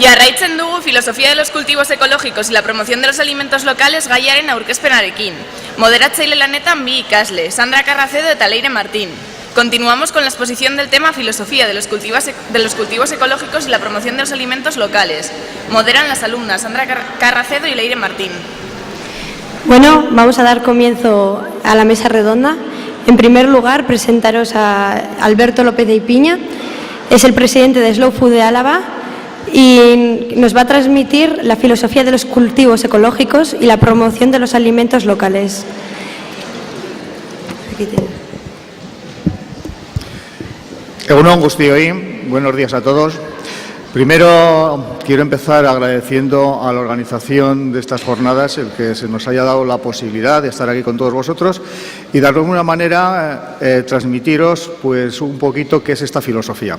Jarraitzen dugu filosofia de los cultivos ecológicos y la promoción de los alimentos locales gaiaren aurkezpenarekin. Moderatzaile lanetan bi ikasle, Sandra Carracedo eta Leire Martín. Continuamos con la exposición del tema filosofía de los cultivos ecológicos y la promoción de los alimentos locales. Moderan las alumnas Sandra Carracedo y Leire Martín. Bueno, vamos a dar comienzo a la mesa redonda. En primer lugar, presentaros a Alberto López de Ipiña. Es el presidente de Slow Food de Álava y nos va a transmitir la filosofía de los cultivos ecológicos y la promoción de los alimentos locales. Aquí tiene. Egunon guztioi, buenos días a todos. Primero quiero empezar agradeciendo a la organización de estas jornadas el que se nos haya dado la posibilidad de estar aquí con todos vosotros y de alguna manera transmitiros pues un poquito qué es esta filosofía.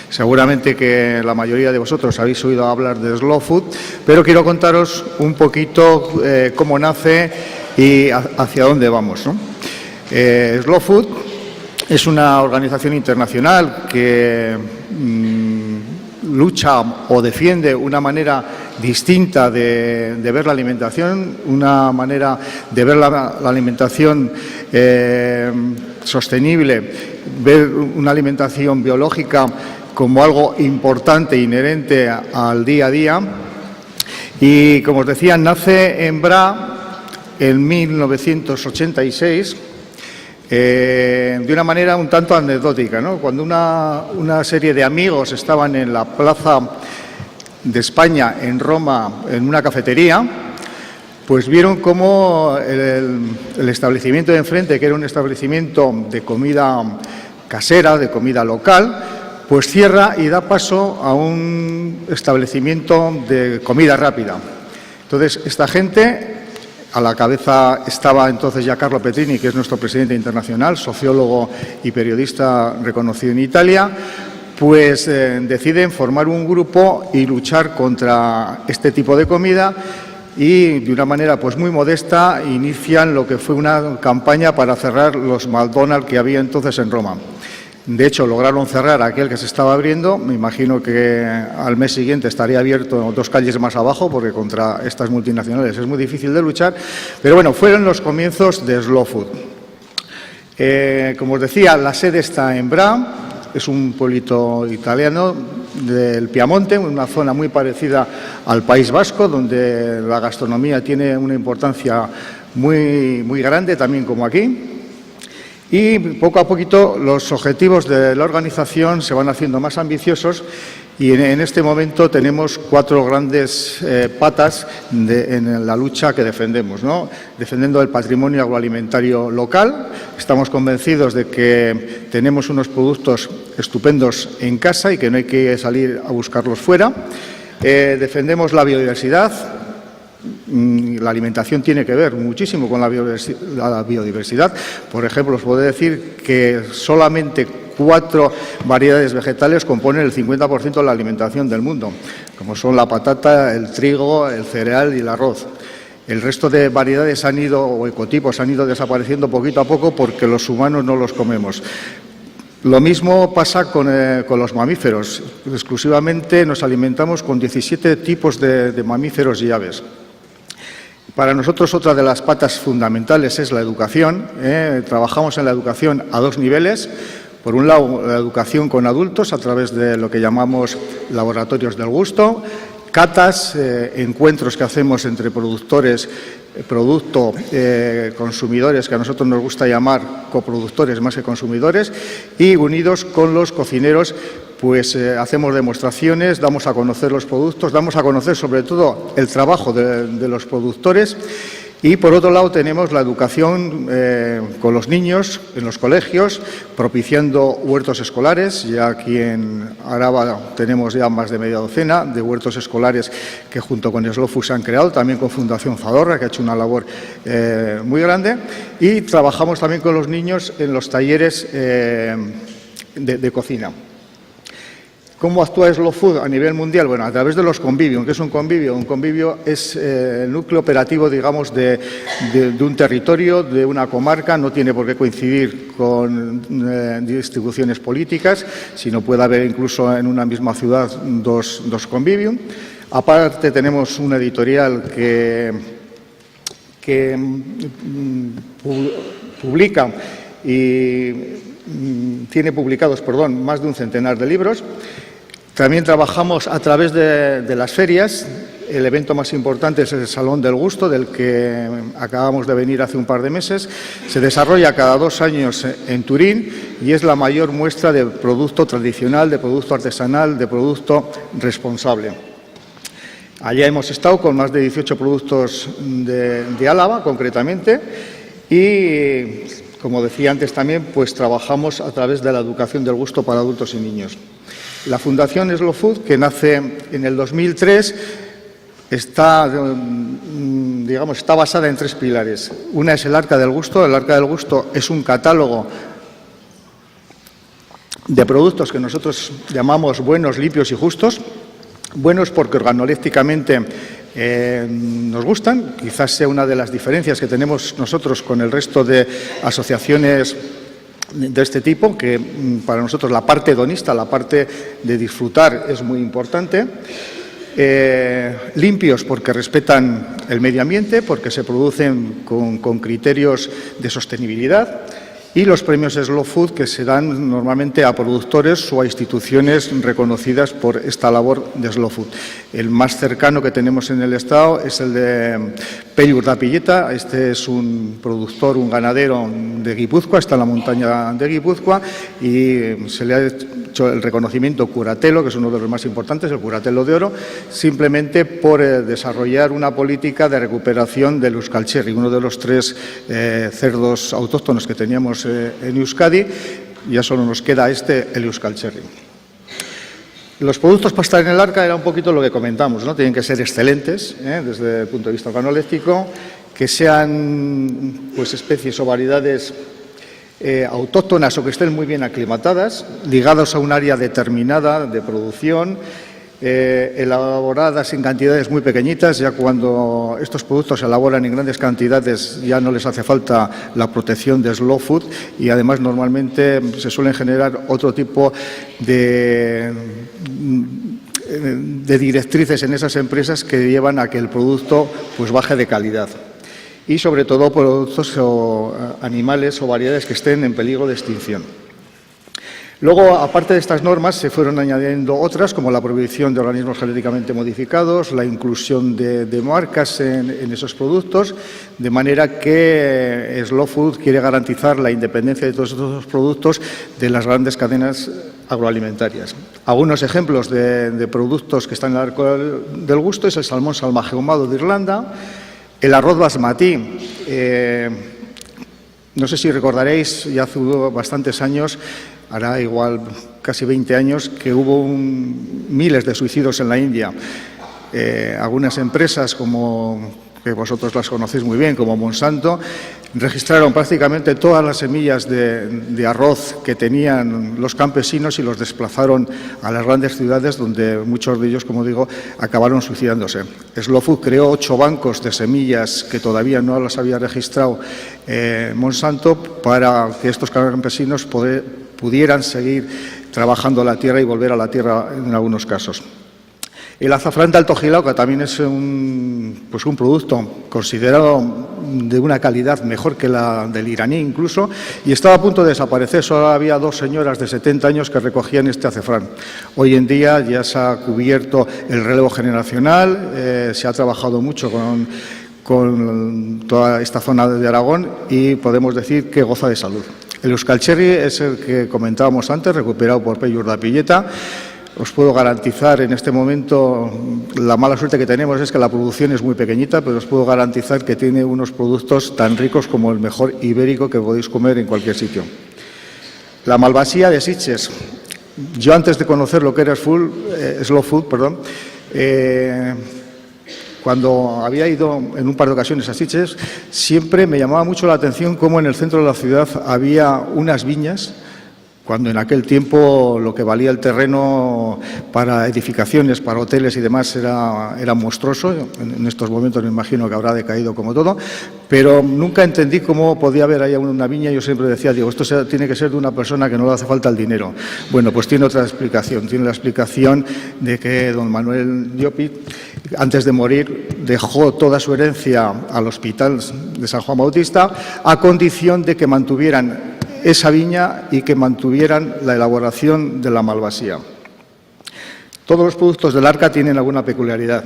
Seguramente que la mayoría de vosotros habéis oído hablar de Slow Food, pero quiero contaros un poquito cómo nace y hacia dónde vamos, ¿no? Slow Food es una organización internacional que lucha o defiende una manera distinta de ver la alimentación, una manera de ver la alimentación sostenible, ver una alimentación biológica como algo importante, inherente al día a día. Y, como os decía, nace en Bra en 1986, de una manera un tanto anecdótica, ¿no? Cuando una serie de amigos estaban en la Plaza de España, en Roma, en una cafetería, pues vieron cómo el establecimiento de enfrente, que era un establecimiento de comida casera, de comida local, pues cierra y da paso a un establecimiento de comida rápida. Entonces, esta gente, a la cabeza estaba entonces Giancarlo Petrini, que es nuestro presidente internacional, sociólogo y periodista reconocido en Italia, pues deciden formar un grupo y luchar contra este tipo de comida y de una manera pues muy modesta inician lo que fue una campaña para cerrar los McDonald's que había entonces en Roma. De hecho, lograron cerrar aquel que se estaba abriendo. Me imagino que al mes siguiente estaría abierto 2 calles más abajo, porque contra estas multinacionales es muy difícil de luchar. Pero bueno, fueron los comienzos de Slow Food. Como os decía, la sede está en Bra, es un pueblito italiano del Piamonte, una zona muy parecida al País Vasco, donde la gastronomía tiene una importancia muy grande, también como aquí. Y poco a poquito los objetivos de la organización se van haciendo más ambiciosos y en este momento tenemos 4 grandes patas en la lucha que defendemos, ¿no? Defendiendo el patrimonio agroalimentario local. Estamos convencidos de que tenemos unos productos estupendos en casa y que no hay que salir a buscarlos fuera. Defendemos la biodiversidad. La alimentación tiene que ver muchísimo con la biodiversidad. Por ejemplo, os puedo decir que solamente 4 variedades vegetales componen el 50% de la alimentación del mundo, como son la patata, el trigo, el cereal y el arroz. El resto de variedades o ecotipos han ido desapareciendo poquito a poco porque los humanos no los comemos. Lo mismo pasa con los mamíferos. Exclusivamente nos alimentamos con 17 tipos de mamíferos y aves. Para nosotros otra de las patas fundamentales es la educación. Trabajamos en la educación a 2 niveles. Por un lado, la educación con adultos a través de lo que llamamos laboratorios del gusto, catas, encuentros que hacemos entre productores, consumidores, que a nosotros nos gusta llamar coproductores más que consumidores, y unidos con los cocineros, pues hacemos demostraciones, damos a conocer los productos, damos a conocer sobre todo el trabajo de los productores. Y por otro lado tenemos la educación con los niños en los colegios, propiciando huertos escolares. Ya aquí en Araba tenemos ya más de media docena de huertos escolares que junto con Slow Food se han creado, también con Fundación Zadorra, que ha hecho una labor muy grande. Y trabajamos también con los niños en los talleres de cocina. ¿Cómo actúa Slow Food a nivel mundial? Bueno, a través de los convivios. ¿Qué es un convivio? Un convivio es el núcleo operativo, digamos, de un territorio, de una comarca. No tiene por qué coincidir con distribuciones políticas, sino puede haber incluso en una misma ciudad dos convivios. Aparte tenemos una editorial que publica y tiene publicados, más de un centenar de libros. También trabajamos a través de las ferias. El evento más importante es el Salón del Gusto, del que acabamos de venir hace un par de meses. Se desarrolla cada 2 años en Turín y es la mayor muestra de producto tradicional, de producto artesanal, de producto responsable. Allá hemos estado con más de 18 productos de Álava, concretamente, y, como decía antes también, pues trabajamos a través de la educación del gusto para adultos y niños. La Fundación Slow Food, que nace en el 2003, está basada en 3 pilares. Una es el Arca del Gusto. El Arca del Gusto es un catálogo de productos que nosotros llamamos buenos, limpios y justos. Buenos porque organolépticamente nos gustan. Quizás sea una de las diferencias que tenemos nosotros con el resto de asociaciones de este tipo, que para nosotros la parte hedonista, la parte de disfrutar es muy importante. Limpios porque respetan el medio ambiente, porque se producen con criterios de sostenibilidad. Y los premios Slow Food, que se dan normalmente a productores o a instituciones reconocidas por esta labor de Slow Food. El más cercano que tenemos en el Estado es el de Pello Urdapilleta. Este es un productor, un ganadero de Guipúzcoa, está en la montaña de Guipúzcoa, y se le ha hecho el reconocimiento Curatelo, que es uno de los más importantes, el Curatelo de Oro, simplemente por desarrollar una política de recuperación del Euskal Cherry, uno de los 3 cerdos autóctonos que teníamos en Euskadi. Ya solo nos queda el Euskal Cherry. Los productos para estar en el Arca era un poquito lo que comentamos, ¿no? Tienen que ser excelentes desde el punto de vista organoléptico, que sean especies o variedades autóctonas o que estén muy bien aclimatadas, ligados a un área determinada de producción, elaboradas en cantidades muy pequeñitas. Ya cuando estos productos se elaboran en grandes cantidades ya no les hace falta la protección de Slow Food, y además normalmente se suelen generar otro tipo de directrices en esas empresas que llevan a que el producto baje de calidad. Y sobre todo productos o animales o variedades que estén en peligro de extinción. Luego, aparte de estas normas, se fueron añadiendo otras, como la prohibición de organismos genéticamente modificados, la inclusión de marcas en esos productos, de manera que Slow Food quiere garantizar la independencia de todos estos productos de las grandes cadenas agroalimentarias. Algunos ejemplos de productos que están en el Arca del Gusto es el salmón salvaje ahumado de Irlanda, el arroz basmatí. No sé si recordaréis, ya hace bastantes años, hará igual casi 20 años, que hubo miles de suicidios en la India. Algunas empresas, que vosotros las conocéis muy bien, como Monsanto, registraron prácticamente todas las semillas de arroz que tenían los campesinos y los desplazaron a las grandes ciudades, donde muchos de ellos, como digo, acabaron suicidándose. Slow Food creó 8 bancos de semillas que todavía no las había registrado Monsanto, para que estos campesinos pudieran seguir trabajando la tierra y volver a la tierra en algunos casos. El azafrán de Alto Gilao, que también es un producto considerado de una calidad mejor que la del iraní incluso, y estaba a punto de desaparecer. Solo había 2 señoras de 70 años que recogían este azafrán. Hoy en día ya se ha cubierto el relevo generacional, se ha trabajado mucho con toda esta zona de Aragón y podemos decir que goza de salud. El Euskal Cherry es el que comentábamos antes, recuperado por Pello Urdapilleta. Os puedo garantizar en este momento, la mala suerte que tenemos es que la producción es muy pequeñita, pero os puedo garantizar que tiene unos productos tan ricos como el mejor ibérico que podéis comer en cualquier sitio. La malvasía de Sitges. Yo, antes de conocer lo que era Slow Food, cuando había ido en un par de ocasiones a Sitges, siempre me llamaba mucho la atención cómo en el centro de la ciudad había unas viñas, cuando en aquel tiempo lo que valía el terreno para edificaciones, para hoteles y demás era monstruoso. En estos momentos me imagino que habrá decaído como todo, pero nunca entendí cómo podía haber ahí una viña. Yo siempre decía, esto tiene que ser de una persona que no le hace falta el dinero. Bueno, pues tiene otra explicación. Tiene la explicación de que don Manuel Llopit Antes de morir, dejó toda su herencia al Hospital de San Juan Bautista a condición de que mantuvieran esa viña y que mantuvieran la elaboración de la malvasía. Todos los productos del Arca tienen alguna peculiaridad.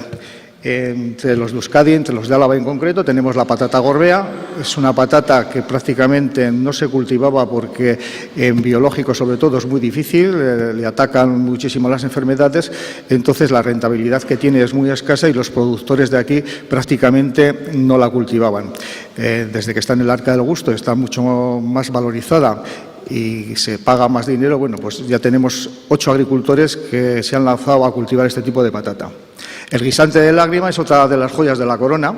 Entre los de Euskadi, entre los de Álava en concreto, tenemos la patata gorbea. Es una patata que prácticamente no se cultivaba porque en biológico, sobre todo, es muy difícil, le atacan muchísimo las enfermedades, entonces la rentabilidad que tiene es muy escasa y los productores de aquí prácticamente no la cultivaban. Desde que está en el Arca del Gusto está mucho más valorizada y se paga más dinero, bueno, pues ya tenemos 8 agricultores que se han lanzado a cultivar este tipo de patata. El guisante de lágrima es otra de las joyas de la corona.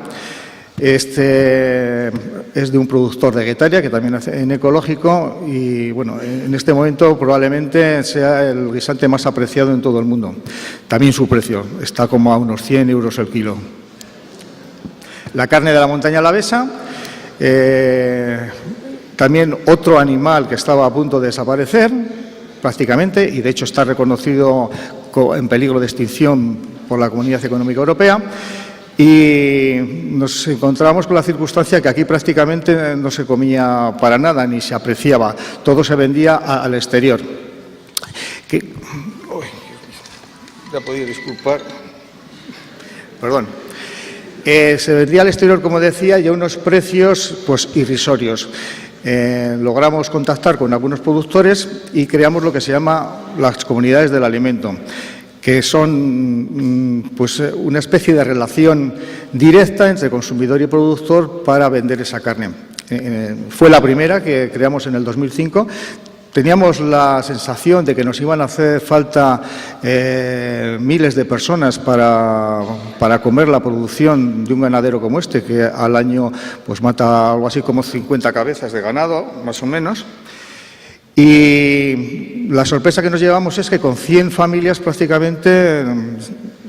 Este es de un productor de Guetaria, que también hace en ecológico, y bueno, en este momento probablemente sea el guisante más apreciado en todo el mundo. También su precio está como a unos 100 euros el kilo. La carne de la montaña alavesa, también otro animal que estaba a punto de desaparecer prácticamente, y de hecho está reconocido en peligro de extinción por la Comunidad Económica Europea, y nos encontramos con la circunstancia que aquí prácticamente no se comía para nada, ni se apreciaba, todo se vendía al exterior. Ya podía disculpar. Perdón. Se vendía al exterior, como decía, y a unos precios pues irrisorios. Logramos contactar con algunos productores y creamos lo que se llama las comunidades del alimento, que son pues una especie de relación directa entre consumidor y productor para vender esa carne. Fue la primera que creamos en el 2005. Teníamos la sensación de que nos iban a hacer falta miles de personas para comer la producción de un ganadero como este, que al año pues mata algo así como 50 cabezas de ganado, más o menos. Y la sorpresa que nos llevamos es que con 100 familias prácticamente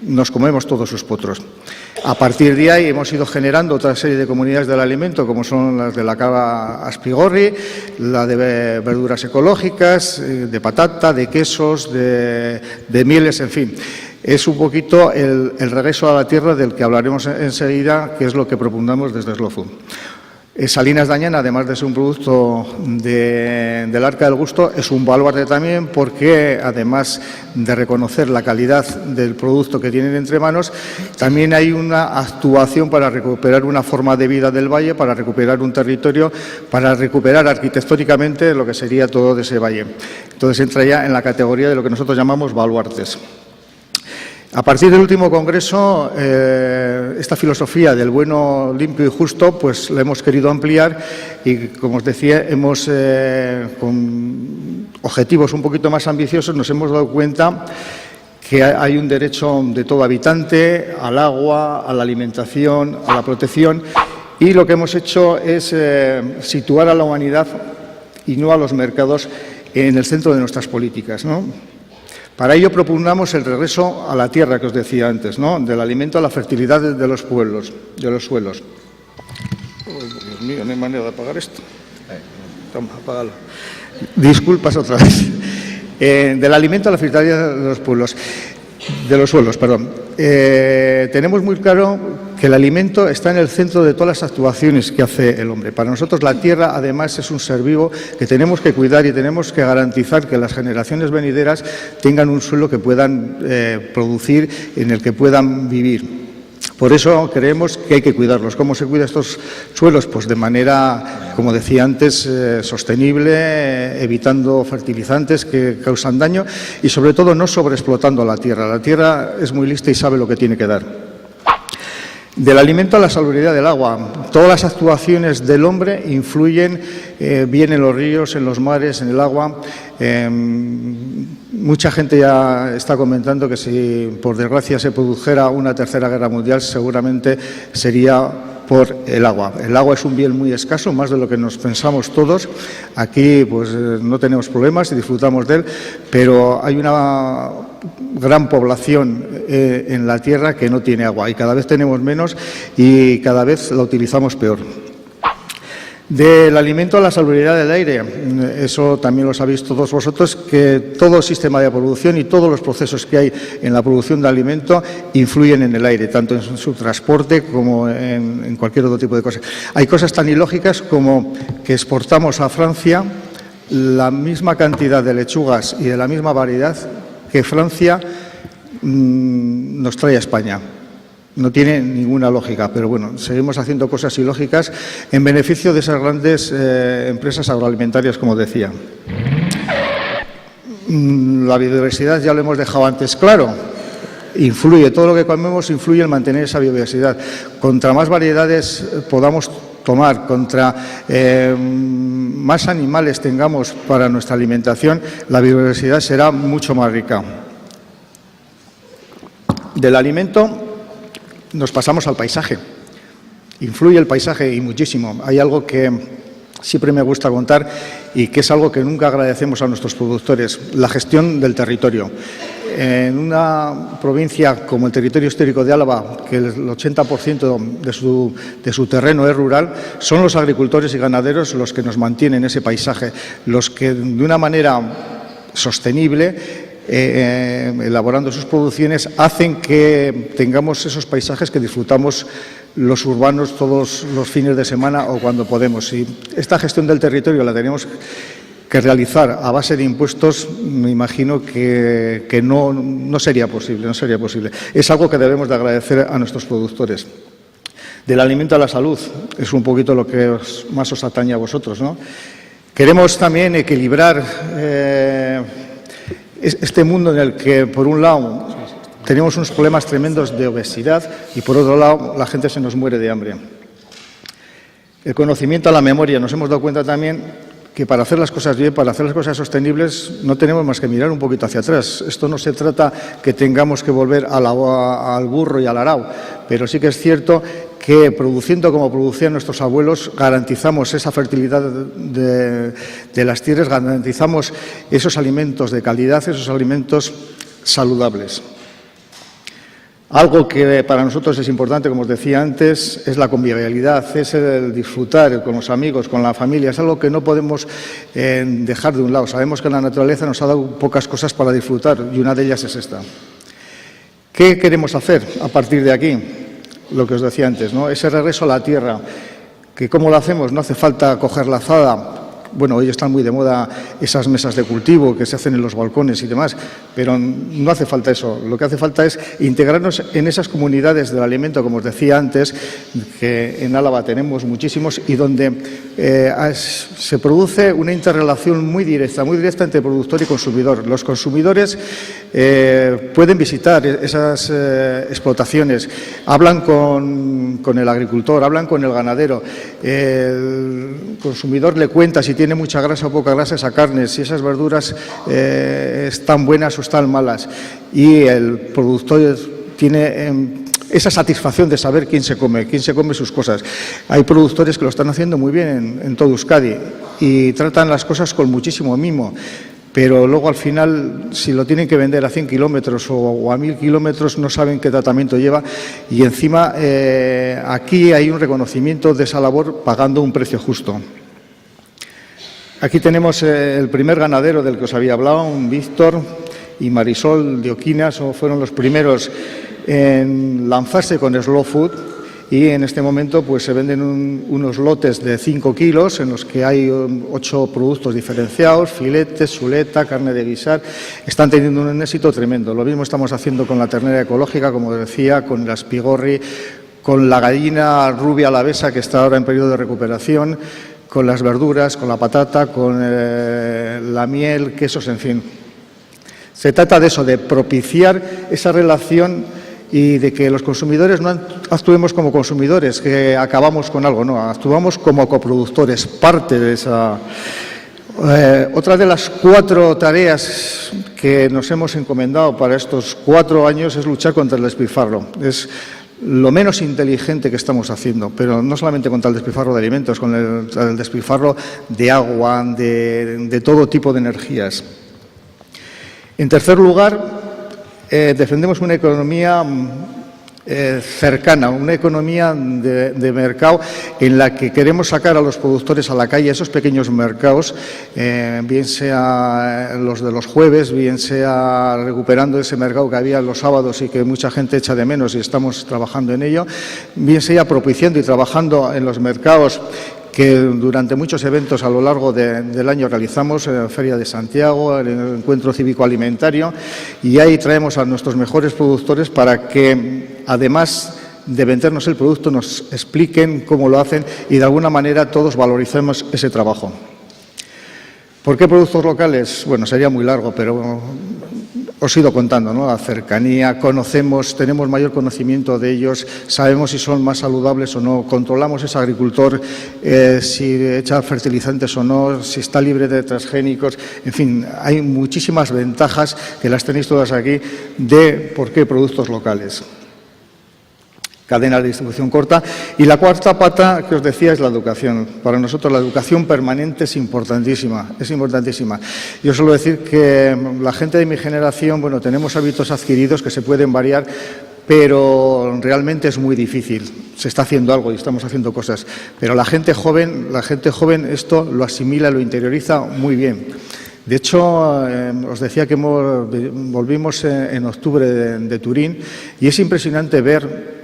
nos comemos todos sus potros. A partir de ahí hemos ido generando otra serie de comunidades del alimento, como son las de la cava Aspigorri, la de verduras ecológicas, de patata, de quesos, de mieles, en fin. Es un poquito el regreso a la tierra del que hablaremos enseguida, que es lo que propugnamos desde Slow Food. Salinas de Añana, además de ser un producto del Arca del Gusto, es un baluarte también porque, además de reconocer la calidad del producto que tienen entre manos, también hay una actuación para recuperar una forma de vida del valle, para recuperar un territorio, para recuperar arquitectónicamente lo que sería todo de ese valle. Entonces entra ya en la categoría de lo que nosotros llamamos baluartes. A partir del último congreso, esta filosofía del bueno, limpio y justo, pues la hemos querido ampliar y, como os decía, con objetivos un poquito más ambiciosos, nos hemos dado cuenta que hay un derecho de todo habitante al agua, a la alimentación, a la protección, y lo que hemos hecho es situar a la humanidad y no a los mercados en el centro de nuestras políticas, ¿no? Para ello propugnamos el regreso a la tierra que os decía antes, ¿no? Del alimento a la fertilidad de los pueblos, de los suelos. Oh, Dios mío, no hay manera de apagar esto. Toma, apágalo. Disculpas otra vez. Del alimento a la fertilidad de los pueblos, de los suelos, perdón. Tenemos muy claro que el alimento está en el centro de todas las actuaciones que hace el hombre. Para nosotros la tierra, además, es un ser vivo que tenemos que cuidar y tenemos que garantizar que las generaciones venideras tengan un suelo que puedan producir, en el que puedan vivir. Por eso creemos que hay que cuidarlos. ¿Cómo se cuida estos suelos? Pues de manera, como decía antes, sostenible, evitando fertilizantes que causan daño y, sobre todo, no sobreexplotando la tierra. La tierra es muy lista y sabe lo que tiene que dar. Del alimento a la salubridad del agua. Todas las actuaciones del hombre influyen bien en los ríos, en los mares, en el agua. Mucha gente ya está comentando que si por desgracia se produjera una tercera guerra mundial, seguramente sería por el agua. El agua es un bien muy escaso, más de lo que nos pensamos todos. Aquí pues no tenemos problemas y disfrutamos de él, pero hay una gran población en la tierra que no tiene agua y cada vez tenemos menos y cada vez la utilizamos peor. Del alimento a la salubridad del aire, eso también lo sabéis todos vosotros, que todo el sistema de producción y todos los procesos que hay en la producción de alimento influyen en el aire, tanto en su transporte como en cualquier otro tipo de cosas. Hay cosas tan ilógicas como que exportamos a Francia la misma cantidad de lechugas y de la misma variedad que Francia nos trae a España. No tiene ninguna lógica, pero bueno, seguimos haciendo cosas ilógicas en beneficio de esas grandes empresas agroalimentarias, como decía. La biodiversidad ya lo hemos dejado antes claro. Influye, todo lo que comemos influye en mantener esa biodiversidad. Contra más variedades podamos tomar, contra más animales tengamos para nuestra alimentación, la biodiversidad será mucho más rica. Del alimento nos pasamos al paisaje. Influye el paisaje y muchísimo. Hay algo que siempre me gusta contar y que es algo que nunca agradecemos a nuestros productores, la gestión del territorio. En una provincia como el territorio histórico de Álava, que el 80% de su terreno es rural, son los agricultores y ganaderos los que nos mantienen ese paisaje, los que de una manera sostenible elaborando sus producciones, hacen que tengamos esos paisajes que disfrutamos los urbanos todos los fines de semana o cuando podemos. Y esta gestión del territorio la tenemos que realizar a base de impuestos, me imagino que no sería posible, Es algo que debemos de agradecer a nuestros productores. Del alimento a la salud, es un poquito lo que más os atañe a vosotros, ¿no? Queremos también equilibrar este mundo en el que, por un lado, tenemos unos problemas tremendos de obesidad y, por otro lado, la gente se nos muere de hambre. El conocimiento a la memoria. Nos hemos dado cuenta también que para hacer las cosas bien, para hacer las cosas sostenibles, no tenemos más que mirar un poquito hacia atrás. Esto no se trata que tengamos que volver al burro y al arao, pero sí que es cierto que produciendo como producían nuestros abuelos, garantizamos esa fertilidad de las tierras, garantizamos esos alimentos de calidad, esos alimentos saludables. Algo que para nosotros es importante, como os decía antes, es la convivialidad, es el disfrutar con los amigos, con la familia. Es algo que no podemos dejar de un lado. Sabemos que la naturaleza nos ha dado pocas cosas para disfrutar y una de ellas es esta. ¿Qué queremos hacer a partir de aquí? Lo que os decía antes, ¿no? Ese regreso a la tierra, que ¿cómo lo hacemos? No hace falta coger la azada. Bueno, hoy están muy de moda esas mesas de cultivo que se hacen en los balcones y demás, pero no hace falta eso. Lo que hace falta es integrarnos en esas comunidades del alimento, como os decía antes, que en Álava tenemos muchísimos y donde se produce una interrelación muy directa entre productor y consumidor. Los consumidores pueden visitar esas explotaciones, hablan con el agricultor, hablan con el ganadero, el consumidor le cuenta si tiene mucha grasa o poca grasa esa carne, si esas verduras están buenas o están malas, y el productor tiene esa satisfacción de saber quién se come sus cosas. Hay productores que lo están haciendo muy bien en todo Euskadi y tratan las cosas con muchísimo mimo, pero luego al final, si lo tienen que vender a 100 kilómetros o a 1000 kilómetros, no saben qué tratamiento lleva, y encima aquí hay un reconocimiento de esa labor pagando un precio justo. Aquí tenemos el primer ganadero del que os había hablado, un Víctor y Marisol de Oquinas, fueron los primeros en lanzarse con Slow Food, y en este momento pues se venden unos lotes de 5 kilos en los que hay 8 productos diferenciados, filetes, chuleta, carne de guisar. Están teniendo un éxito tremendo. Lo mismo estamos haciendo con la ternera ecológica, como decía, con la espigorri, con la gallina rubia alavesa, que está ahora en periodo de recuperación, con las verduras, con la patata, con la miel, quesos, en fin. Se trata de eso, de propiciar esa relación y de que los consumidores no actuemos como consumidores, que acabamos con algo, no, actuamos como coproductores, parte de esa. Otra de las 4 tareas que nos hemos encomendado para estos 4 años es luchar contra el despilfarro. Es lo menos inteligente que estamos haciendo, pero no solamente contra el despilfarro de alimentos, con el despilfarro de agua, de todo tipo de energías. En tercer lugar, defendemos una economía cercana, una economía de mercado en la que queremos sacar a los productores a la calle, a esos pequeños mercados, bien sea los de los jueves, bien sea recuperando ese mercado que había los sábados y que mucha gente echa de menos y estamos trabajando en ello, bien sea propiciando y trabajando en los mercados que durante muchos eventos a lo largo del año realizamos, la Feria de Santiago, el Encuentro Cívico-Alimentario, y ahí traemos a nuestros mejores productores para que, además de vendernos el producto, nos expliquen cómo lo hacen y de alguna manera todos valoricemos ese trabajo. ¿Por qué productos locales? Bueno, sería muy largo, pero os he ido contando, ¿no? La cercanía, conocemos, tenemos mayor conocimiento de ellos, sabemos si son más saludables o no, controlamos ese agricultor, si echa fertilizantes o no, si está libre de transgénicos, en fin, hay muchísimas ventajas que las tenéis todas aquí de por qué productos locales. Cadena de distribución corta. Y la cuarta pata que os decía es la educación. Para nosotros la educación permanente es importantísima, es importantísima. Yo suelo decir que la gente de mi generación, bueno, tenemos hábitos adquiridos que se pueden variar, pero realmente es muy difícil. Se está haciendo algo y estamos haciendo cosas, pero la gente joven esto lo asimila, lo interioriza muy bien. De hecho, os decía que volvimos en octubre de Turín y es impresionante ver.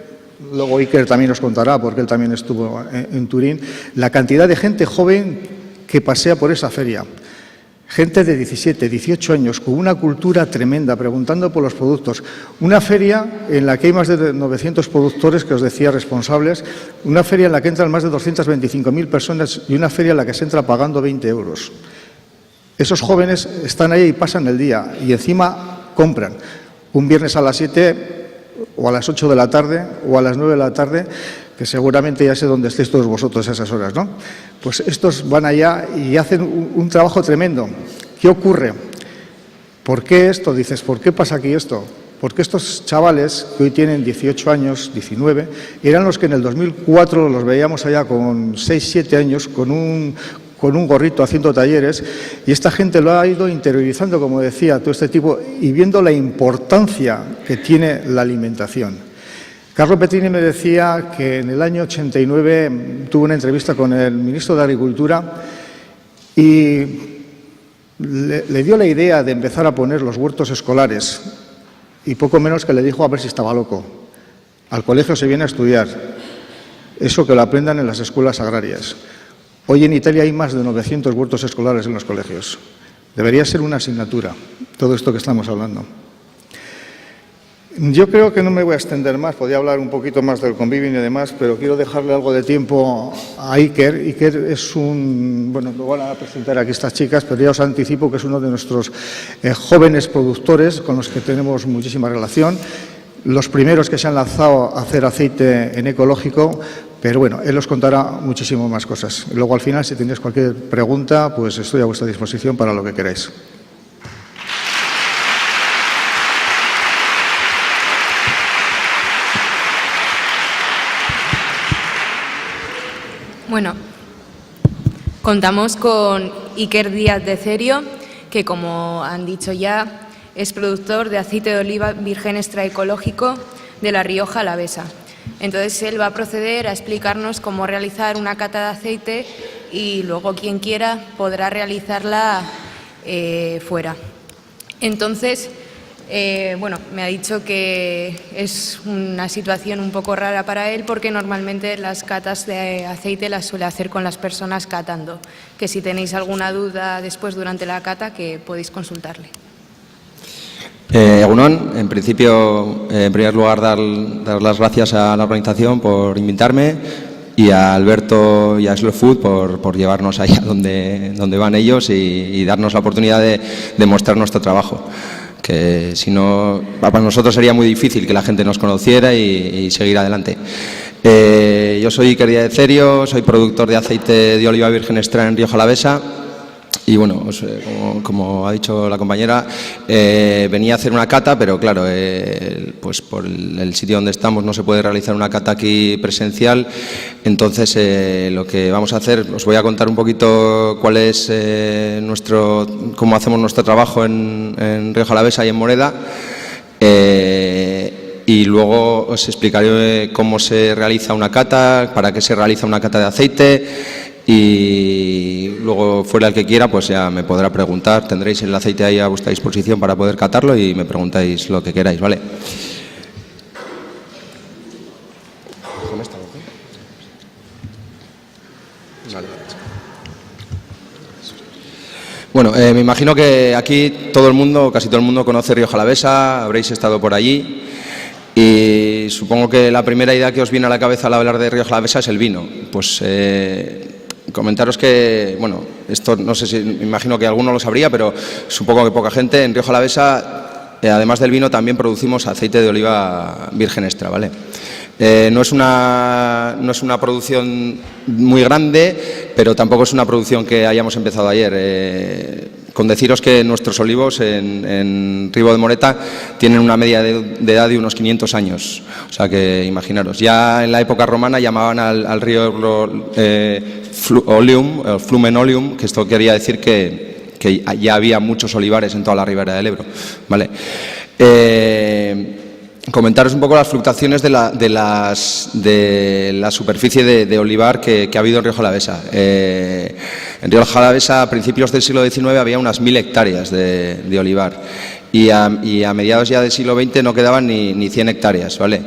Luego Iker también nos contará, porque él también estuvo en Turín, la cantidad de gente joven que pasea por esa feria. Gente de 17, 18 años, con una cultura tremenda, preguntando por los productos. Una feria en la que hay más de 900 productores, que os decía, responsables. Una feria en la que entran más de 225.000 personas y una feria en la que se entra pagando 20 euros. Esos jóvenes están ahí y pasan el día y encima compran. Un viernes a las 7 o a las 8 de la tarde o a las 9 de la tarde, que seguramente ya sé dónde estéis todos vosotros a esas horas, ¿no? Pues estos van allá y hacen un trabajo tremendo. ¿Qué ocurre? ¿Por qué esto? Dices, ¿por qué pasa aquí esto? Porque estos chavales que hoy tienen 18 años, 19, eran los que en el 2004 los veíamos allá con 6, 7 años, con un gorrito haciendo talleres, y esta gente lo ha ido interiorizando, como decía, todo este tipo, y viendo la importancia que tiene la alimentación. Carlo Petrini me decía que en el año 89 tuvo una entrevista con el ministro de Agricultura y le dio la idea de empezar a poner los huertos escolares, y poco menos que le dijo a ver si estaba loco. Al colegio se viene a estudiar, eso que lo aprendan en las escuelas agrarias. Hoy en Italia hay más de 900 huertos escolares en los colegios. Debería ser una asignatura, todo esto que estamos hablando. Yo creo que no me voy a extender más, podría hablar un poquito más del convivio y demás, pero quiero dejarle algo de tiempo a Iker. Iker es bueno, lo van a presentar aquí estas chicas, pero ya os anticipo que es uno de nuestros jóvenes productores con los que tenemos muchísima relación. Los primeros que se han lanzado a hacer aceite en ecológico, pero bueno, él os contará muchísimo más cosas. Y luego al final, si tenéis cualquier pregunta, pues estoy a vuestra disposición para lo que queráis. Bueno, contamos con Iker Díaz de Cerio, que como han dicho ya, es productor de aceite de oliva virgen extra ecológico de La Rioja Alavesa. Entonces él va a proceder a explicarnos cómo realizar una cata de aceite y luego quien quiera podrá realizarla fuera. Entonces, bueno, me ha dicho que es una situación un poco rara para él porque normalmente las catas de aceite las suele hacer con las personas catando, que si tenéis alguna duda después durante la cata que podéis consultarle. Egunon, en principio, en primer lugar, dar las gracias a la organización por invitarme y a Alberto y a Slow Food por llevarnos allá donde van ellos y darnos la oportunidad de mostrar nuestro trabajo. Que si no, para nosotros sería muy difícil que la gente nos conociera y seguir adelante. Yo soy Iker Díaz de Cerio, soy productor de aceite de oliva virgen extra en Rioja Alavesa. Y bueno, pues, como ha dicho la compañera, venía a hacer una cata, pero claro, pues por el sitio donde estamos no se puede realizar una cata aquí presencial. Entonces, lo que vamos a hacer, os voy a contar un poquito cuál es cómo hacemos nuestro trabajo en Rioja Alavesa y en Moreda. y luego os explicaré cómo se realiza una cata, para qué se realiza una cata de aceite, y luego fuera el que quiera pues ya me podrá preguntar. Tendréis el aceite ahí a vuestra disposición para poder catarlo y me preguntáis lo que queráis, ¿vale? Bueno, me imagino que aquí todo el mundo, casi todo el mundo conoce Rioja Alavesa, habréis estado por allí y supongo que la primera idea que os viene a la cabeza al hablar de Rioja Alavesa es el vino. Pues comentaros que, bueno, esto no sé si, me imagino que alguno lo sabría, pero supongo que poca gente. En Rioja Alavesa, además del vino, también producimos aceite de oliva virgen extra, ¿vale? No es una producción muy grande, pero tampoco es una producción que hayamos empezado ayer. Con deciros que nuestros olivos en Ribo de Moreta tienen una media de edad de unos 500 años. O sea que imaginaros, ya en la época romana llamaban al río Flumen Oleum, que esto quería decir que ya había muchos olivares en toda la ribera del Ebro, ¿vale? Comentaros un poco las fluctuaciones de la superficie de olivar que ha habido en Rioja Alavesa. En Rioja Alavesa, a principios del siglo XIX, había unas 1000 hectáreas de olivar y a mediados ya del siglo XX no quedaban ni 100 hectáreas, ¿vale?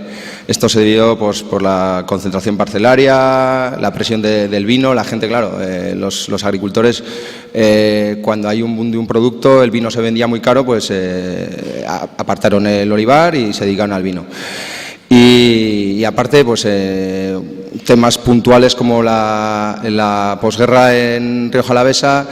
Esto se debió pues, por la concentración parcelaria, la presión del vino. La gente, claro, los agricultores, cuando hay un boom de un producto, el vino se vendía muy caro, pues apartaron el olivar y se dedicaron al vino. Y aparte, pues temas puntuales como la posguerra en Rioja Alavesa,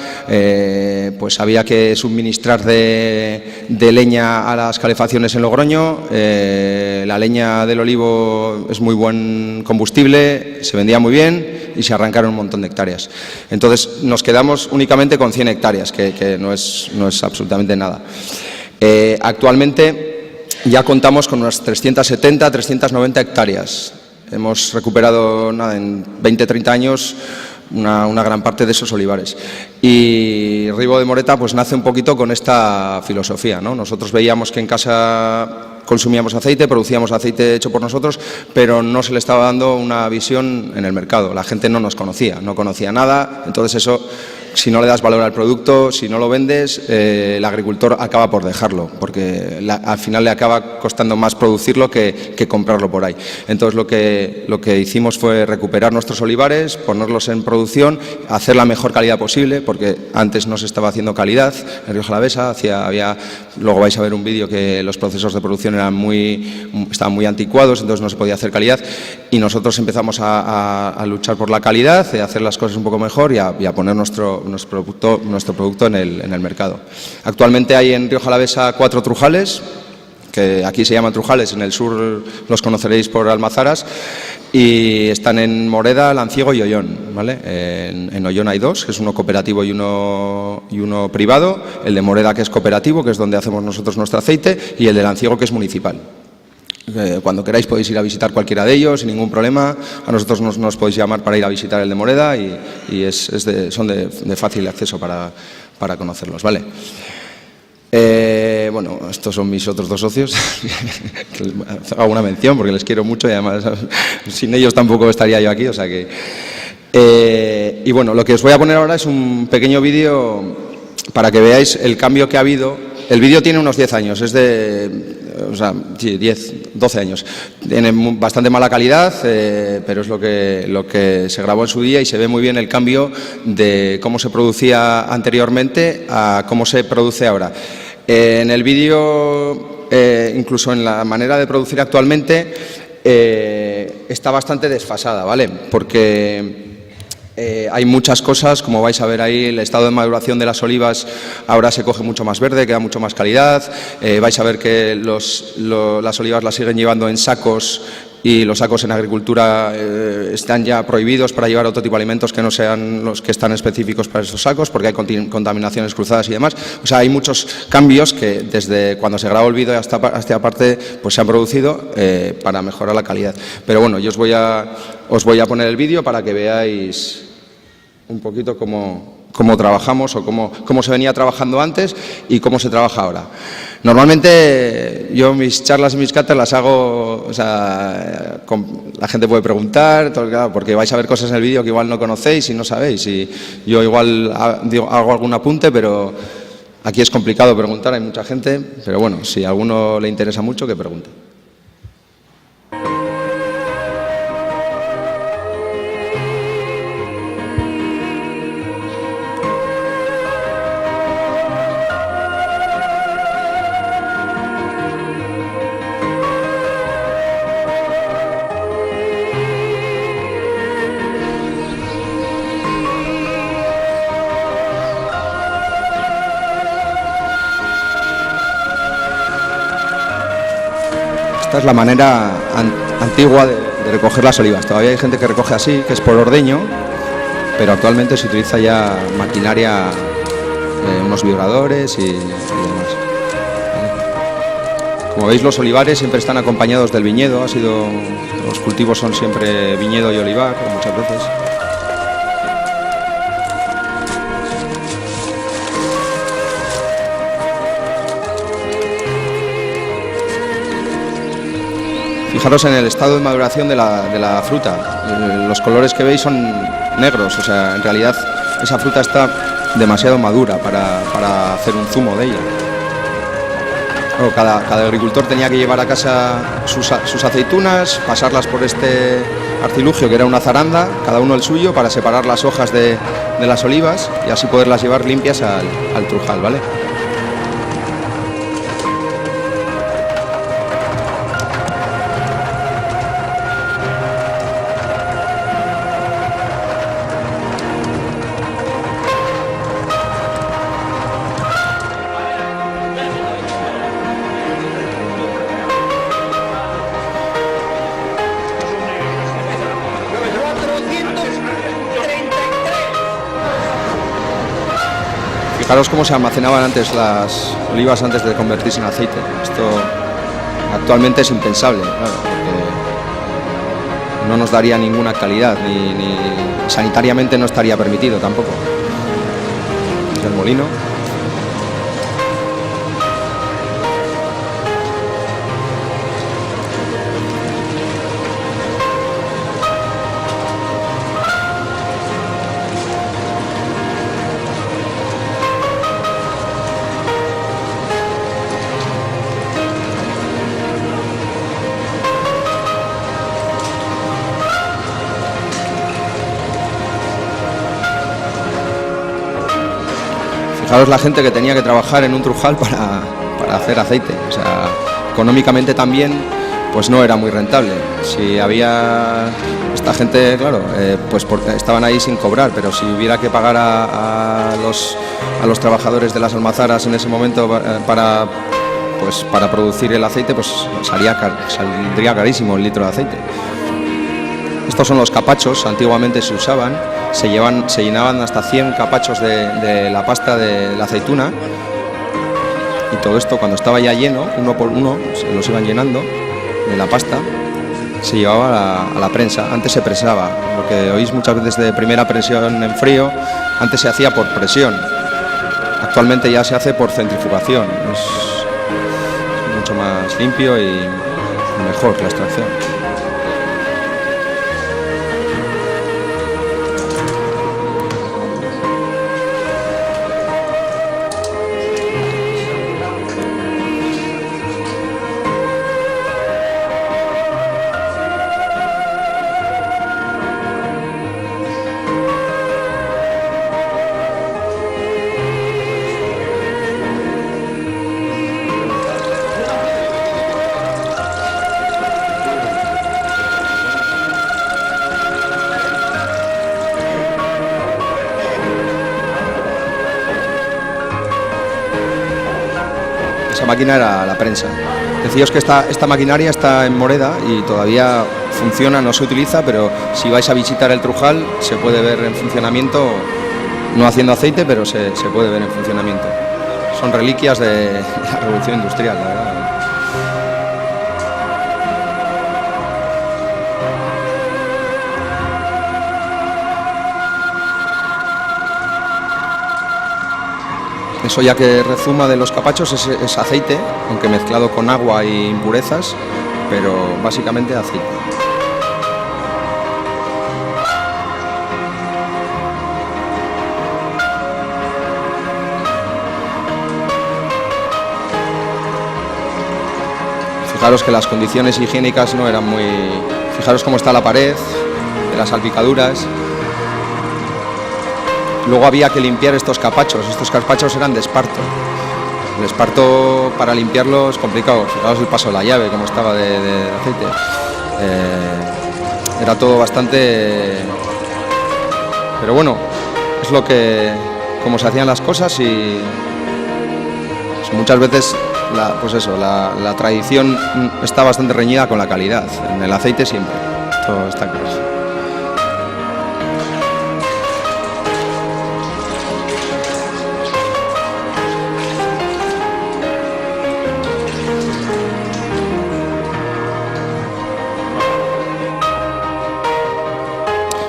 pues había que suministrar de leña a las calefacciones en Logroño. La leña del olivo es muy buen combustible, se vendía muy bien y se arrancaron un montón de hectáreas. Entonces nos quedamos únicamente con 100 hectáreas, que no es absolutamente nada. Actualmente ya contamos con unas 370, 390 hectáreas. Hemos recuperado en 20-30 años una gran parte de esos olivares. Y Ribo de Moreta pues nace un poquito con esta filosofía, ¿no? Nosotros veíamos que en casa consumíamos aceite, producíamos aceite hecho por nosotros, pero no se le estaba dando una visión en el mercado. La gente no nos conocía, no conocía nada, entonces eso, si no le das valor al producto, si no lo vendes, el agricultor acaba por dejarlo, porque al final le acaba costando más producirlo que comprarlo por ahí. Entonces lo que hicimos fue recuperar nuestros olivares, ponerlos en producción, hacer la mejor calidad posible, porque antes no se estaba haciendo calidad en Rioja Alavesa, luego vais a ver un vídeo que los procesos de producción estaban muy anticuados, entonces no se podía hacer calidad, y nosotros empezamos a luchar por la calidad, a hacer las cosas un poco mejor y a poner nuestro producto en el mercado. Actualmente hay en Rioja Alavesa 4 trujales, que aquí se llaman trujales, en el sur los conoceréis por almazaras, y están en Moreda, Lanciego y Ollón, ¿vale? En Ollón hay 2, que es uno cooperativo y uno privado, el de Moreda, que es cooperativo, que es donde hacemos nosotros nuestro aceite, y el de Lanciego, que es municipal. Cuando queráis podéis ir a visitar cualquiera de ellos sin ningún problema. A nosotros nos podéis llamar para ir a visitar el de Moreda y son de fácil acceso para conocerlos, ¿vale? Bueno, estos son mis otros 2 socios. Hago una mención porque les quiero mucho y además sin ellos tampoco estaría yo aquí, o sea que... y bueno, lo que os voy a poner ahora es un pequeño vídeo para que veáis el cambio que ha habido. El vídeo tiene unos 10 años, es de... O sea, sí, 12 años. Tiene bastante mala calidad, pero es lo que se grabó en su día y se ve muy bien el cambio de cómo se producía anteriormente a cómo se produce ahora. En el vídeo, incluso en la manera de producir actualmente, está bastante desfasada, ¿vale? Porque... hay muchas cosas, como vais a ver ahí, el estado de maduración de las olivas ahora se coge mucho más verde, queda mucho más calidad. Vais a ver que las olivas las siguen llevando en sacos y los sacos en agricultura están ya prohibidos para llevar otro tipo de alimentos que no sean los que están específicos para estos sacos, porque hay contaminaciones cruzadas y demás. O sea, hay muchos cambios que desde cuando se grabó el vídeo hasta esta parte pues se han producido para mejorar la calidad. Pero bueno, yo os voy a poner el vídeo para que veáis un poquito cómo trabajamos o cómo se venía trabajando antes y cómo se trabaja ahora. Normalmente yo mis charlas y mis cátedras las hago, o sea, la gente puede preguntar, claro, porque vais a ver cosas en el vídeo que igual no conocéis y no sabéis. Y yo igual hago algún apunte, pero aquí es complicado preguntar, hay mucha gente. Pero bueno, si a alguno le interesa mucho, que pregunte. Esta es la manera antigua de recoger las olivas. Todavía hay gente que recoge así, que es por ordeño, pero actualmente se utiliza ya maquinaria, unos vibradores y demás. Como veis, los olivares siempre están acompañados del viñedo. Los cultivos son siempre viñedo y olivar, muchas veces. Fijaros en el estado de maduración de la fruta. Los colores que veis son negros, o sea, en realidad esa fruta está demasiado madura para hacer un zumo de ella. Bueno, cada agricultor tenía que llevar a casa sus aceitunas, pasarlas por este artilugio que era una zaranda, cada uno el suyo, para separar las hojas de las olivas y así poderlas llevar limpias al trujal, ¿vale? Fijaros cómo se almacenaban antes las olivas antes de convertirse en aceite. Esto actualmente es impensable, claro, porque no nos daría ninguna calidad, ni sanitariamente no estaría permitido tampoco. El molino. Fijaros la gente que tenía que trabajar en un trujal para hacer aceite. O sea, económicamente también pues no era muy rentable. Si había esta gente, claro, pues estaban ahí sin cobrar, pero si hubiera que pagar a los trabajadores de las almazaras en ese momento para producir el aceite, pues saldría carísimo el litro de aceite. Estos son los capachos, antiguamente se usaban, se llenaban hasta 100 capachos de la pasta de la aceituna, y todo esto cuando estaba ya lleno, uno por uno, se los iban llenando de la pasta, se llevaba a la prensa. Antes se presaba, lo que oís muchas veces de primera presión en frío, antes se hacía por presión, actualmente ya se hace por centrifugación, es mucho más limpio y mejor la extracción. Esa máquina era la prensa. Deciros que esta maquinaria está en Moreda y todavía funciona, no se utiliza, pero si vais a visitar el Trujal se puede ver en funcionamiento, no haciendo aceite, pero se puede ver en funcionamiento. Son reliquias de la revolución industrial, la verdad. Eso ya que rezuma de los capachos es aceite, aunque mezclado con agua e impurezas, pero básicamente aceite. Fijaros que las condiciones higiénicas no eran muy... Fijaros cómo está la pared, de las salpicaduras. Luego había que limpiar estos capachos eran de esparto. El esparto para limpiarlo es complicado, fijaos el paso de la llave, como estaba de aceite. Era todo bastante... Pero bueno, es lo que... como se hacían las cosas y... pues muchas veces la tradición está bastante reñida con la calidad, en el aceite siempre, todo está claro.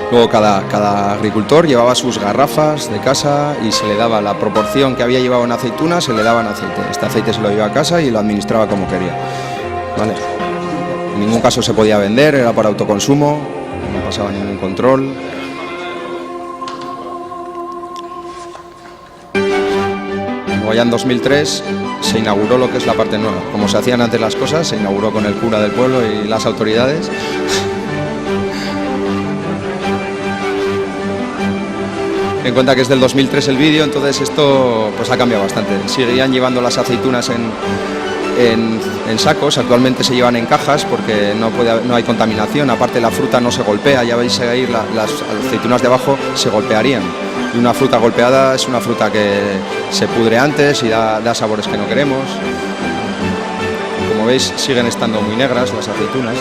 Luego cada agricultor llevaba sus garrafas de casa y se le daba la proporción que había llevado en aceituna, se le daba en aceite. Este aceite se lo llevaba a casa y lo administraba como quería. ¿Vale? En ningún caso se podía vender, era para autoconsumo, no pasaba ningún control. Luego ya en 2003 se inauguró lo que es la parte nueva. Como se hacían antes las cosas, se inauguró con el cura del pueblo y las autoridades. En cuenta que es del 2003 el vídeo, entonces esto pues ha cambiado bastante. Seguían llevando las aceitunas en sacos, actualmente se llevan en cajas porque no hay contaminación, aparte la fruta no se golpea, ya veis ahí las aceitunas de abajo se golpearían. Y una fruta golpeada es una fruta que se pudre antes y da sabores que no queremos. Como veis siguen estando muy negras las aceitunas.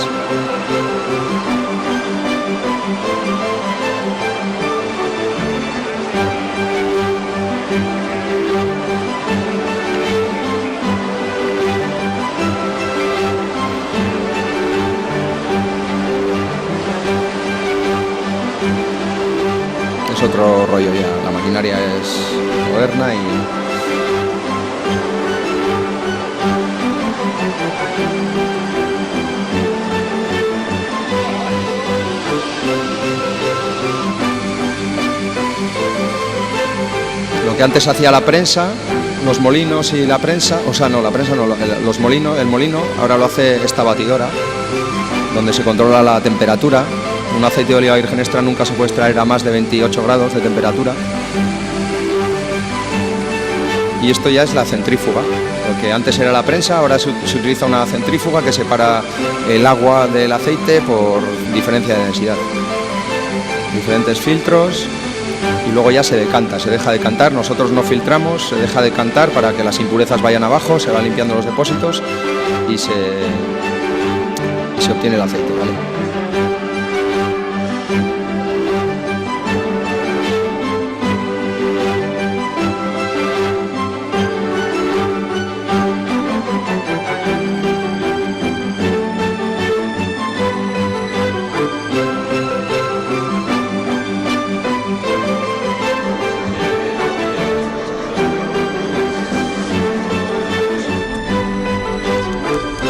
Es otro rollo ya, la maquinaria es moderna y... Lo que antes hacía la prensa, los molinos y la prensa, o sea, no, la prensa no, los molinos, el molino, ahora lo hace esta batidora, donde se controla la temperatura. Un aceite de oliva virgen extra nunca se puede extraer a más de 28 grados de temperatura. Y esto ya es la centrífuga, lo que antes era la prensa, ahora se utiliza una centrífuga que separa el agua del aceite por diferencia de densidad. Diferentes filtros y luego ya se decanta, se deja decantar, nosotros no filtramos, se deja decantar para que las impurezas vayan abajo, se van limpiando los depósitos y se obtiene el aceite, ¿vale?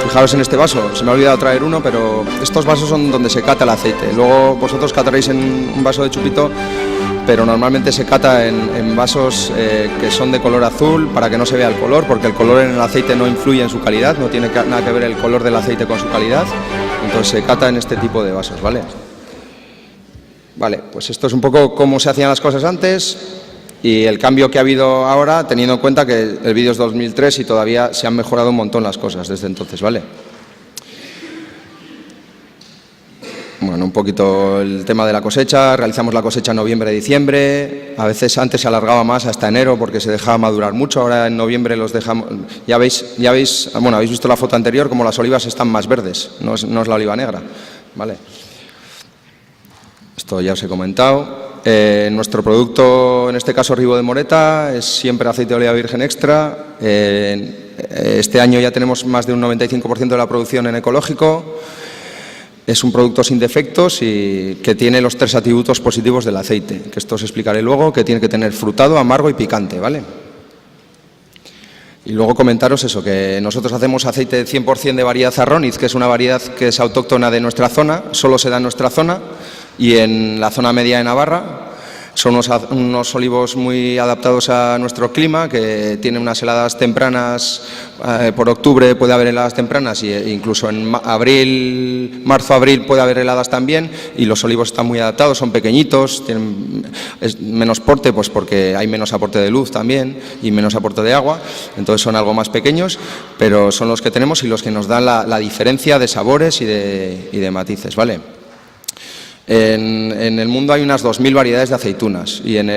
Fijaros en este vaso, se me ha olvidado traer uno, pero estos vasos son donde se cata el aceite. Luego vosotros cataréis en un vaso de chupito, pero normalmente se cata en vasos que son de color azul para que no se vea el color, porque el color en el aceite no influye en su calidad, no tiene nada que ver el color del aceite con su calidad, entonces se cata en este tipo de vasos, ¿vale? Vale, pues esto es un poco cómo se hacían las cosas antes y el cambio que ha habido ahora, teniendo en cuenta que el vídeo es 2003 y todavía se han mejorado un montón las cosas desde entonces, ¿vale? Bueno, un poquito el tema de la cosecha, realizamos la cosecha en noviembre-diciembre, a veces antes se alargaba más hasta enero porque se dejaba madurar mucho, ahora en noviembre los dejamos, ya veis, bueno, habéis visto la foto anterior, como las olivas están más verdes, no es la oliva negra, ¿vale? Esto ya os he comentado. Nuestro producto, en este caso Ribó de Moreta, es siempre aceite de oliva virgen extra. Este año ya tenemos más de un 95% de la producción en ecológico. Es un producto sin defectos y que tiene los 3 atributos positivos del aceite, que esto os explicaré luego, que tiene que tener frutado, amargo y picante, ¿vale? Y luego comentaros eso, que nosotros hacemos aceite 100% de variedad Arroniz, que es una variedad que es autóctona de nuestra zona, solo se da en nuestra zona y en la zona media de Navarra. Son unos olivos muy adaptados a nuestro clima, que tienen unas heladas tempranas, por octubre puede haber heladas tempranas e incluso en marzo-abril puede haber heladas también, y los olivos están muy adaptados, son pequeñitos, tienen menos porte, pues porque hay menos aporte de luz también y menos aporte de agua, entonces son algo más pequeños, pero son los que tenemos y los que nos dan la diferencia de sabores y de matices, ¿vale? En el mundo hay unas 2.000 variedades de aceitunas y en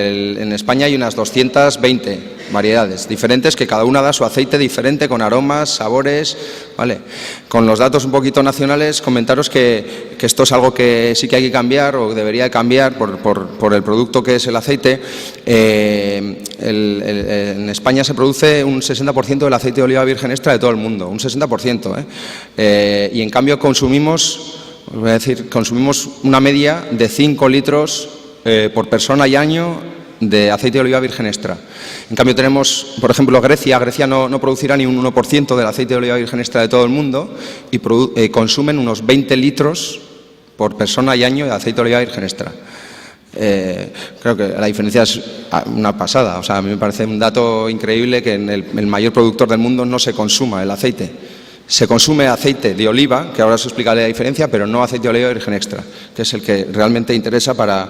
España hay unas 220 variedades diferentes, que cada una da su aceite diferente, con aromas, sabores, ¿vale? Con los datos un poquito nacionales, comentaros que esto es algo que sí que hay que cambiar, o debería de cambiar por el producto que es el aceite. En España se produce un 60% del aceite de oliva virgen extra de todo el mundo, un 60%, y en cambio consumimos una media de 5 litros por persona y año de aceite de oliva virgen extra. En cambio tenemos, por ejemplo, Grecia no producirá ni un 1% del aceite de oliva virgen extra de todo el mundo y consumen unos 20 litros por persona y año de aceite de oliva virgen extra. Creo que la diferencia es una pasada, o sea, a mí me parece un dato increíble que en el mayor productor del mundo no se consuma el aceite. Se consume aceite de oliva, que ahora os explicaré la diferencia, pero no aceite de oliva virgen extra, que es el que realmente interesa para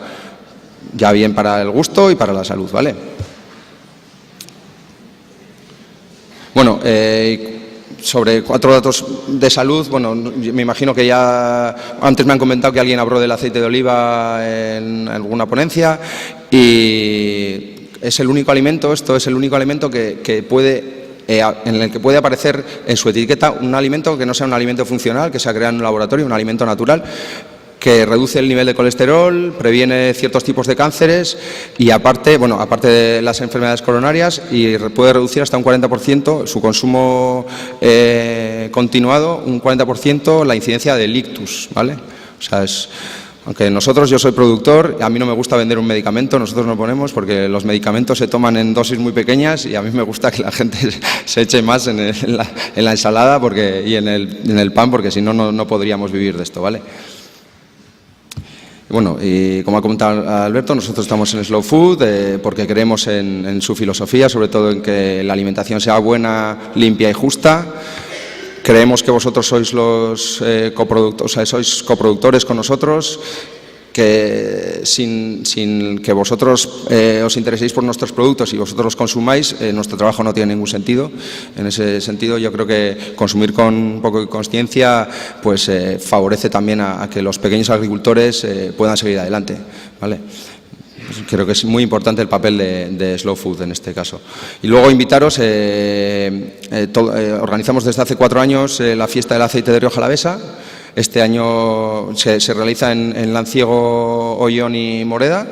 el gusto y para la salud, ¿vale? Bueno, sobre 4 datos de salud, bueno, me imagino que ya antes me han comentado que alguien habló del aceite de oliva en alguna ponencia, y es el único alimento, que puede en el que puede aparecer en su etiqueta un alimento que no sea un alimento funcional, que se ha creado en un laboratorio, un alimento natural, que reduce el nivel de colesterol, previene ciertos tipos de cánceres y aparte de las enfermedades coronarias, y puede reducir hasta un 40% su consumo continuado, un 40% la incidencia del ictus, ¿vale? O sea, aunque yo soy productor, a mí no me gusta vender un medicamento, nosotros no ponemos, porque los medicamentos se toman en dosis muy pequeñas y a mí me gusta que la gente se eche más en la ensalada y en el pan, porque si no, no podríamos vivir de esto, ¿vale? Bueno, y como ha comentado Alberto, nosotros estamos en Slow Food porque creemos en su filosofía, sobre todo en que la alimentación sea buena, limpia y justa. Creemos que vosotros sois los sois coproductores con nosotros, que sin que vosotros os intereséis por nuestros productos y vosotros los consumáis, nuestro trabajo no tiene ningún sentido. En ese sentido, yo creo que consumir con un poco de consciencia pues favorece también a que los pequeños agricultores puedan seguir adelante, ¿vale? Creo que es muy importante el papel de Slow Food en este caso. Y luego invitaros, organizamos desde hace 4 años la fiesta del aceite de Rioja Alavesa. Este año se realiza en Lanciego, Ollón y Moreda.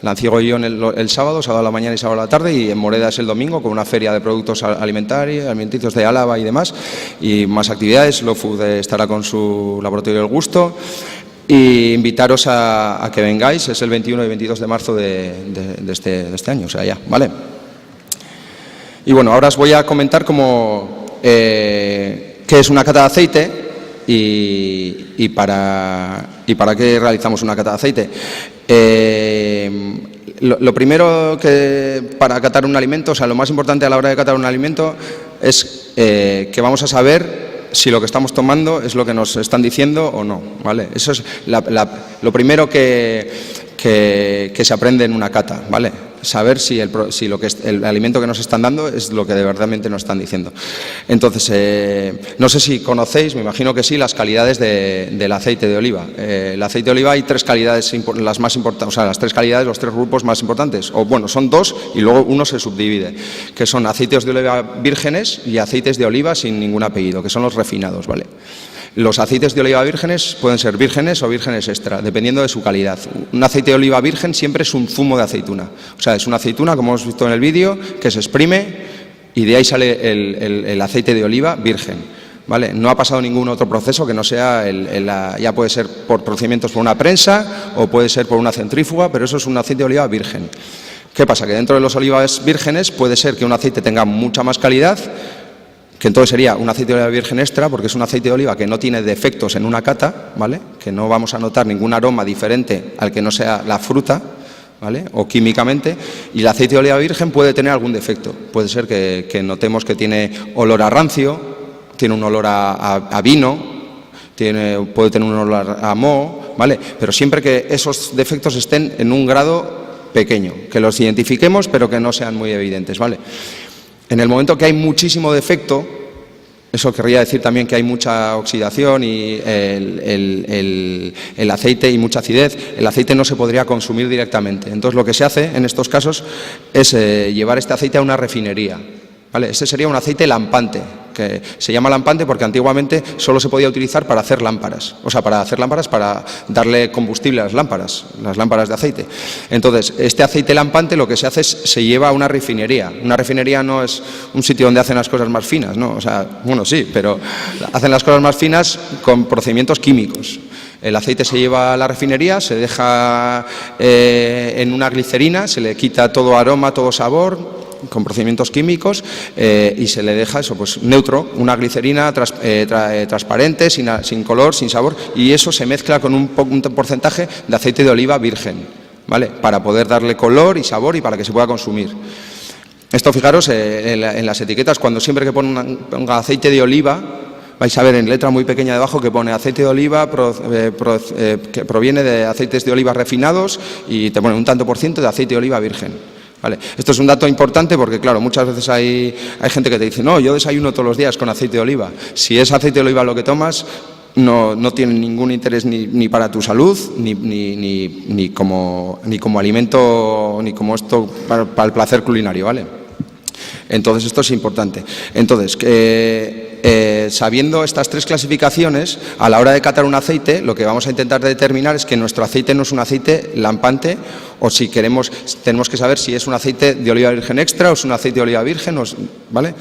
Lanciego, Ollón el sábado a la mañana y sábado a la tarde, y en Moreda es el domingo, con una feria de productos alimenticios de Álava y demás, y más actividades. Slow Food estará con su laboratorio del gusto. Y invitaros a que vengáis, es el 21 y 22 de marzo de este año, o sea, ya, ¿vale? Y bueno, ahora os voy a comentar qué es una cata de aceite y para qué realizamos una cata de aceite. Lo primero para catar un alimento, o sea, lo más importante a la hora de catar un alimento es que vamos a saber si lo que estamos tomando es lo que nos están diciendo o no, ¿vale? Eso es lo primero que se aprende en una cata, ¿vale? Saber si el alimento que nos están dando es lo que de verdaderamente nos están diciendo. Entonces, no sé si conocéis, me imagino que sí, las calidades del aceite de oliva. El aceite de oliva hay 3 calidades, las más importantes, o sea, las 3 calidades, los 3 grupos más importantes, o bueno, son 2 y luego uno se subdivide, que son aceites de oliva vírgenes y aceites de oliva sin ningún apellido, que son los refinados, ¿vale? Los aceites de oliva vírgenes pueden ser vírgenes o vírgenes extra, dependiendo de su calidad. Un aceite de oliva virgen siempre es un zumo de aceituna. O sea, es una aceituna, como hemos visto en el vídeo, que se exprime y de ahí sale el aceite de oliva virgen, ¿vale? No ha pasado ningún otro proceso que no sea ya puede ser por procedimientos por una prensa o puede ser por una centrífuga, pero eso es un aceite de oliva virgen. ¿Qué pasa? Que dentro de los olivas vírgenes puede ser que un aceite tenga mucha más calidad, que entonces sería un aceite de oliva virgen extra, porque es un aceite de oliva que no tiene defectos en una cata, ¿vale? Que no vamos a notar ningún aroma diferente al que no sea la fruta, ¿vale? O químicamente, y el aceite de oliva virgen puede tener algún defecto. Puede ser que notemos que tiene olor a rancio, tiene un olor a vino, puede tener un olor a moho, ¿vale? Pero siempre que esos defectos estén en un grado pequeño, que los identifiquemos pero que no sean muy evidentes, ¿vale? En el momento que hay muchísimo defecto, eso querría decir también que hay mucha oxidación y el aceite y mucha acidez, el aceite no se podría consumir directamente. Entonces lo que se hace en estos casos es llevar este aceite a una refinería, ¿vale? Este sería un aceite lampante, que se llama lampante porque antiguamente solo se podía utilizar para hacer lámparas, o sea, para hacer lámparas, para darle combustible a las lámparas de aceite. Entonces, este aceite lampante lo que se hace es, se lleva a una refinería. Una refinería no es un sitio donde hacen las cosas más finas, ¿no? O sea, bueno, sí, pero hacen las cosas más finas con procedimientos químicos. El aceite se lleva a la refinería, se deja en una glicerina, se le quita todo aroma, todo sabor, con procedimientos químicos, y se le deja eso, pues neutro, una glicerina transparente, sin color, sin sabor, y eso se mezcla con un porcentaje de aceite de oliva virgen, ¿vale? Para poder darle color y sabor y para que se pueda consumir. Esto, fijaros, en las etiquetas, cuando siempre que ponga aceite de oliva, vais a ver en letra muy pequeña debajo que pone aceite de oliva que proviene de aceites de oliva refinados, y te pone un tanto % de aceite de oliva virgen. Vale. Esto es un dato importante porque, claro, muchas veces hay gente que te dice, no, yo desayuno todos los días con aceite de oliva. Si es aceite de oliva lo que tomas, no tiene ningún interés ni para tu salud, ni como alimento, ni como esto para el placer culinario, ¿vale? Entonces, esto es importante. Entonces, sabiendo estas tres clasificaciones, a la hora de catar un aceite, lo que vamos a intentar determinar es que nuestro aceite no es un aceite lampante, o si queremos, tenemos que saber si es un aceite de oliva virgen extra o es un aceite de oliva virgen, ¿vale?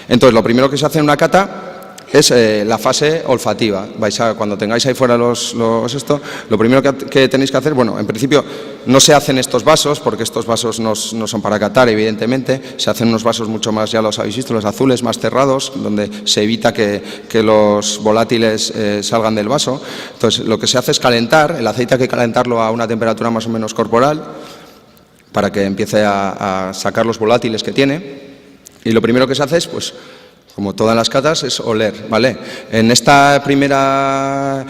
Entonces, lo primero que se hace en una cata es la fase olfativa. Cuando tengáis ahí fuera lo primero que tenéis que hacer, bueno, en principio no se hacen estos vasos, porque estos vasos no son para catar, evidentemente. Se hacen unos vasos mucho más, ya los habéis visto, los azules, más cerrados, donde se evita que los volátiles salgan del vaso. Entonces, lo que se hace es calentar, el aceite hay que calentarlo a una temperatura más o menos corporal, para que empiece a sacar los volátiles que tiene. Y lo primero que se hace es, pues, como todas las catas, es oler, ¿vale? En esta primera,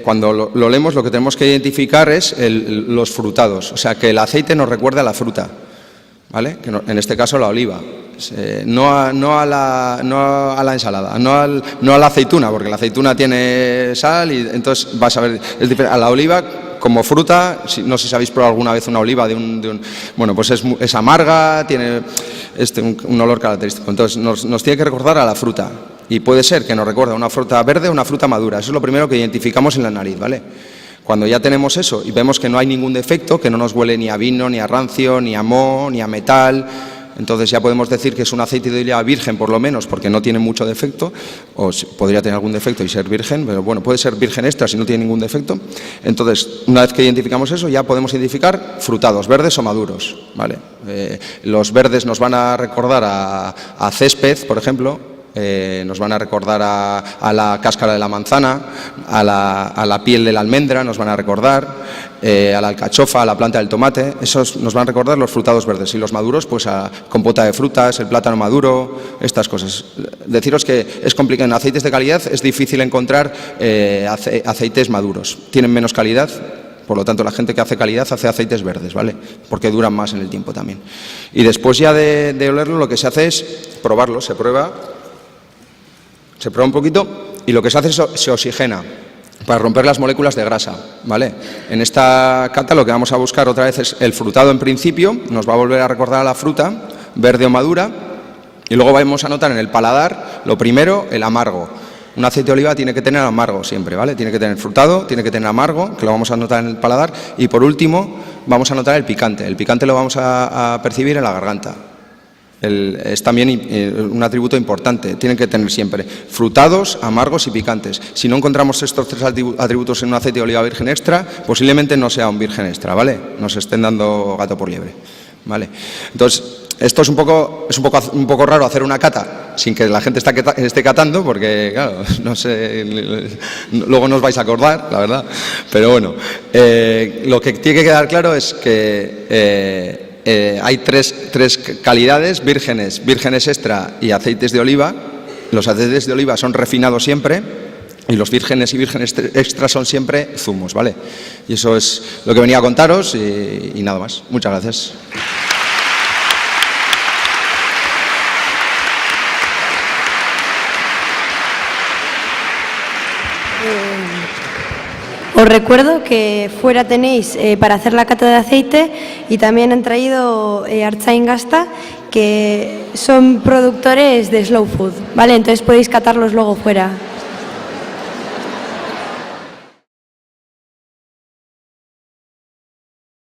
cuando lo olemos, lo que tenemos que identificar es los frutados, o sea, que el aceite nos recuerde a la fruta, ¿vale? Que en este caso la oliva, no a la ensalada, no a la aceituna, porque la aceituna tiene sal y entonces vas a ver, a la oliva como fruta, no sé si habéis probado alguna vez una oliva bueno, pues es amarga, tiene un olor característico, entonces nos tiene que recordar a la fruta, y puede ser que nos recuerde a una fruta verde o una fruta madura. Eso es lo primero que identificamos en la nariz, ¿vale? Cuando ya tenemos eso y vemos que no hay ningún defecto, que no nos huele ni a vino, ni a rancio, ni a moho, ni a metal, entonces ya podemos decir que es un aceite de oliva virgen, por lo menos, porque no tiene mucho defecto, o podría tener algún defecto y ser virgen, pero bueno, puede ser virgen extra si no tiene ningún defecto. Entonces, una vez que identificamos eso, ya podemos identificar frutados, verdes o maduros, ¿vale? Los verdes nos van a recordar a césped, por ejemplo. Nos van a recordar a la cáscara de la manzana, a la piel de la almendra, nos van a recordar a la alcachofa, a la planta del tomate. Esos nos van a recordar los frutados verdes, y los maduros, pues a compota de frutas, el plátano maduro, estas cosas. Deciros que es complicado, en aceites de calidad es difícil encontrar aceites maduros, tienen menos calidad. Por lo tanto, la gente que hace calidad hace aceites verdes, ¿vale? Porque duran más en el tiempo también. Y después ya de olerlo, lo que se hace es probarlo, se prueba un poquito, y lo que se hace es se oxigena para romper las moléculas de grasa, ¿vale? En esta cata lo que vamos a buscar otra vez es el frutado en principio, nos va a volver a recordar a la fruta, verde o madura, y luego vamos a notar en el paladar, lo primero, el amargo. Un aceite de oliva tiene que tener amargo siempre, ¿vale? Tiene que tener frutado, tiene que tener amargo, que lo vamos a notar en el paladar, y por último vamos a notar el picante. El picante lo vamos a percibir en la garganta. Es también un atributo importante, tienen que tener siempre frutados, amargos y picantes. Si no encontramos estos tres atributos en un aceite de oliva virgen extra, posiblemente no sea un virgen extra, ¿vale? Nos estén dando gato por liebre, ¿vale? Entonces, esto es un poco raro hacer una cata sin que la gente esté catando, porque, claro, no sé, luego no os vais a acordar, la verdad. Pero bueno, lo que tiene que quedar claro es que hay tres calidades: vírgenes extra y aceites de oliva. Los aceites de oliva son refinados siempre y los vírgenes y vírgenes extra son siempre zumos, ¿vale? Y eso es lo que venía a contaros y nada más. Muchas gracias. Os recuerdo que fuera tenéis para hacer la cata de aceite, y también han traído Artzain Gazta, que son productores de Slow Food, ¿vale? Entonces podéis catarlos luego fuera.